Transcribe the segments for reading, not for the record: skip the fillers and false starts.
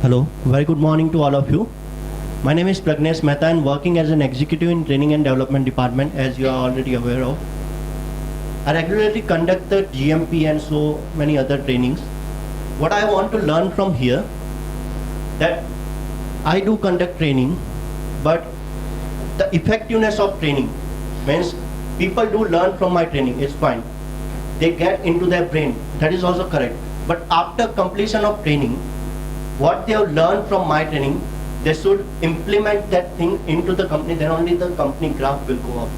Hello, very good morning to all of you. My name is Pragnesh Mehta and working as an executive in training and development department, as you are already aware of. I regularly conduct the GMP and so many other trainings. What I want to learn from here, that I do conduct training, but the effectiveness of training means people do learn from my training, it's fine. They get into their brain, that is also correct. But after completion of training, what they have learned from my training, they should implement that thing into the company, then only the company graph will go up.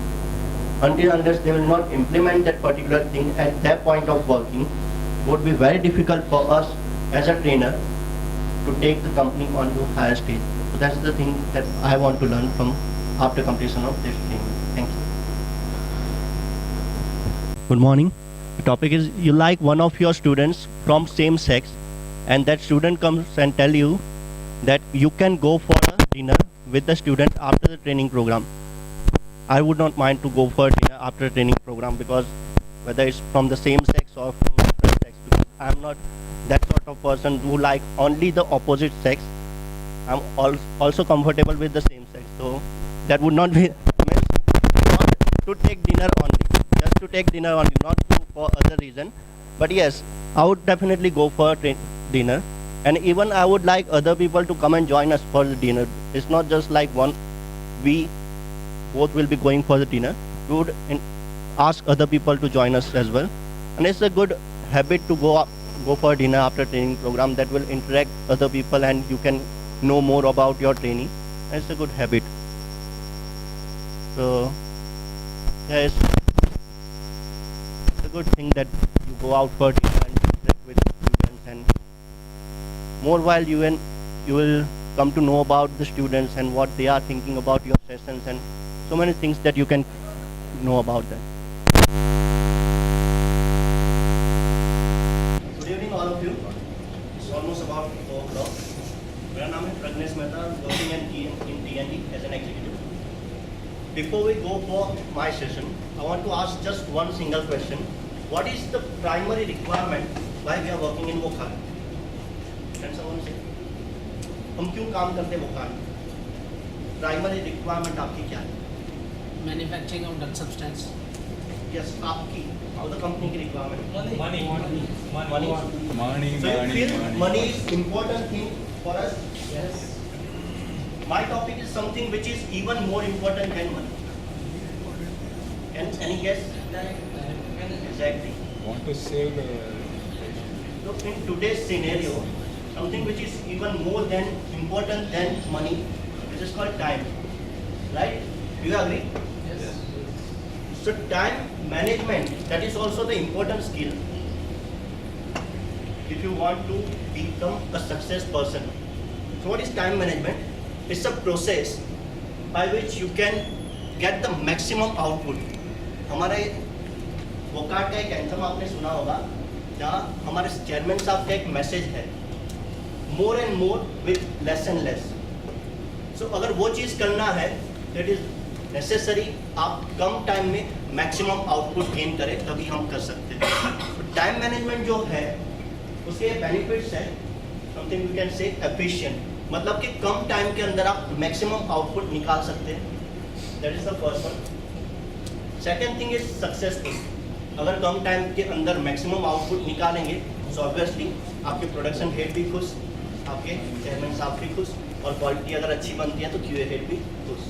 Until unless they will not implement that particular thing at that point of working, it would be very difficult for us as a trainer to take the company on to higher stage. So that's the thing that I want to learn from after completion of this training. Thank you. Good morning. The topic is, you like one of your students from same sex, and that student comes and tell you that you can go for a dinner with the student after the training program. I would not mind to go for dinner after a training program, because whether it's from the same sex or from different sex, because I'm not that sort of person who like only the opposite sex. I'm also comfortable with the same sex, so that would not be means not to take dinner only, just to take dinner only, not to, for other reason. But yes, I would definitely go for dinner, and even I would like other people to come and join us for the dinner. It's not just like one, we both will be going for the dinner. We would ask other people to join us as well, and it's a good habit to go for dinner after training program. That will interact other people and you can know more about your training, and it's a good habit. So yeah, it's a good thing that you go out for dinner and interact with students, and more while you will come to know about the students and what they are thinking about your sessions, and so many things that you can know about them. Good evening all of you. It's almost about 4 o'clock. My name is Pragnesh Mehta, working in TND as an executive. Before we go for my session, I want to ask just one single question. What is the primary requirement why we are working in Wokhal? Can someone say? हम क्यों काम करते हैं vocal? Primary requirement आपकी क्या है? Manufacturing of drug substance. Yes, आपकी और द कंपनी की requirement. Money. So you feel money is important thing for us? Yes. My topic is something which is even more important than money. Any guess? Exactly. Want to save the So in today's scenario, something which is even more than important than money, which is called time. Right? Do you agree? Yes. So time management, that is also the important skill if you want to become a success person. So what is time management? It's a process by which you can get the maximum output. हमारे वोकाट का एक anthem आपने सुना होगा, जहाँ हमारे chairman साहब का एक मैसेज है, more and more with less and less. So अगर वो चीज़ करना है, दैट इज नेसेसरी आप कम टाइम में मैक्सिमम आउटपुट गेन करें, तभी हम कर सकते हैं. टाइम मैनेजमेंट जो है उसके बेनिफिट्स है, something we can say efficient, मतलब कि कम टाइम के अंदर आप मैक्सिमम आउटपुट निकाल सकते हैं. That is the first one. Second thing is successful. अगर कम टाइम के अंदर मैक्सिमम आउटपुट निकालेंगे, सो ऑब्वियसली आपके प्रोडक्शन हेड भी खुश, आपके चेयरमैन साहब भी खुश, और क्वालिटी अगर अच्छी बनती है तो क्यूए हेड भी खुश.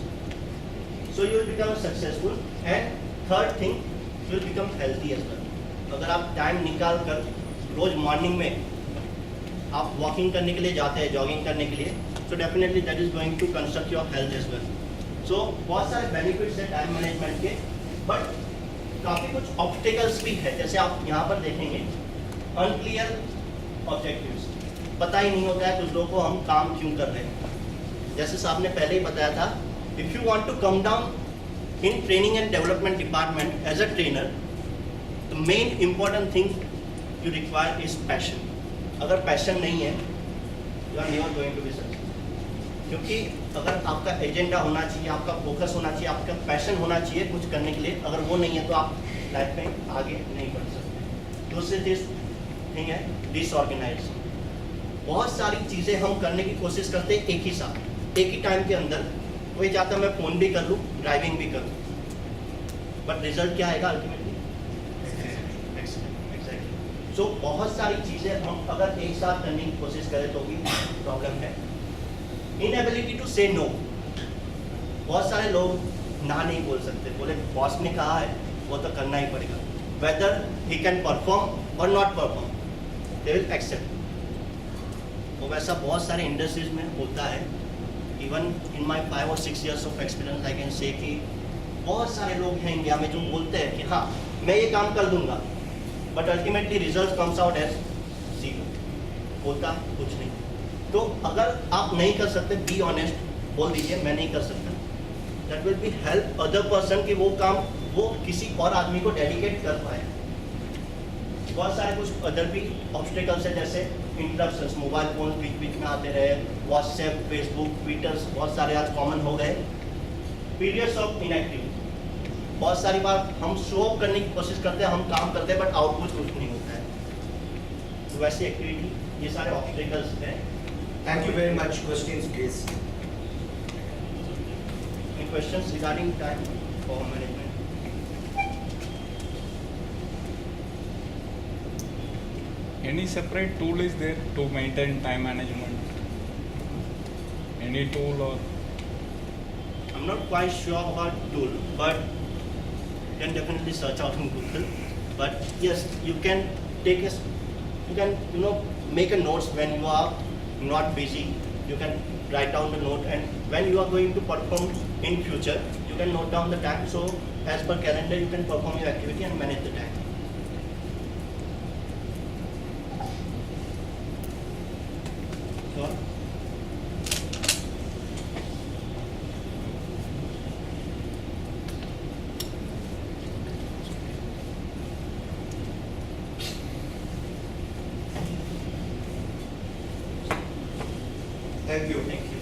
So you will become successful. And third thing, you will become healthy as well. अगर आप टाइम निकाल कर रोज मॉर्निंग में आप वॉकिंग करने के लिए जाते हैं, जॉगिंग करने के लिए, so definitely that is going to construct your health as well. So बहुत सारे बेनिफिट्स है टाइम मैनेजमेंट के, बट काफ़ी कुछ ऑब्स्टेकल्स भी है. जैसे आप यहाँ पर देखेंगे, अनक्लियर ऑब्जेक्टिव्स, पता ही नहीं होता है कुछ लोगों को हम काम क्यों कर रहे हैं. जैसे साहब ने पहले ही बताया था, if you want to come down in training and development department as a trainer, the main important thing you require is passion. अगर पैशन नहीं है, you are never going to be successful. क्योंकि अगर आपका एजेंडा होना चाहिए, आपका focus होना चाहिए, आपका पैशन होना चाहिए कुछ करने के लिए, अगर वो नहीं है तो आप लाइफ में आगे नहीं बढ़ सकते. दूसरी थिंग है डिसऑर्गेनाइज. बहुत सारी चीज़ें हम करने की कोशिश करते हैं एक ही साथ, एक ही टाइम के अंदर। कोई चाहता है मैं फ़ोन भी कर लूँ, ड्राइविंग भी कर लूँ, बट रिजल्ट क्या आएगा अल्टीमेटली? एग्जैक्टली। सो बहुत सारी चीज़ें हम अगर एक साथ करने की कोशिश करें तो भी प्रॉब्लम है। इनएबिलिटी टू से नो। बहुत सारे लोग ना नहीं बोल सकते, बोले बॉस ने कहा है वो तो करना ही पड़ेगा, वेदर ही कैन परफॉर्म और not perform, they will accept. तो वैसा बहुत सारे इंडस्ट्रीज में होता है। इवन इन माई 5 और 6 years of experience I can say कि बहुत सारे लोग हैं इंडिया में जो बोलते हैं कि हाँ मैं ये काम कर दूंगा, but ultimately result comes out as 0, होता कुछ नहीं। तो अगर आप नहीं कर सकते, बी ऑनेस्ट, बोल दीजिए मैं नहीं कर सकता। That will be help other person कि वो काम वो किसी और आदमी को डेडिकेट कर पाए। बहुत सारे कुछ अदर भी ऑब्स्टेकल्स है, जैसे इंटरप्शंस, मोबाइल फोन बीच बीच में आते रहे, व्हाट्सएप, फेसबुक, ट्विटर्स बहुत सारे आज कॉमन हो गए। पीरियड्स ऑफ इनएक्टिविटी, बहुत सारी बार हम शो ऑफ करने की कोशिश करते हैं, हम काम करते हैं बट आउटपुट कुछ नहीं होता है। तो वैसी एक्टिविटी, ये सारे ऑब्स्टेकल्स हैं। Thank you very much. Questions, please. Any questions regarding time for management? Any separate tool is there to maintain time management? Any tool or? I'm not quite sure about tool, but you can definitely search out on Google. But yes, you can take a, you can make a notes when you are not busy. You can write down the note, and when you are going to perform in future, you can note down the time. So as per calendar, you can perform your activity and manage the time. Sure. Thank you. Thank you.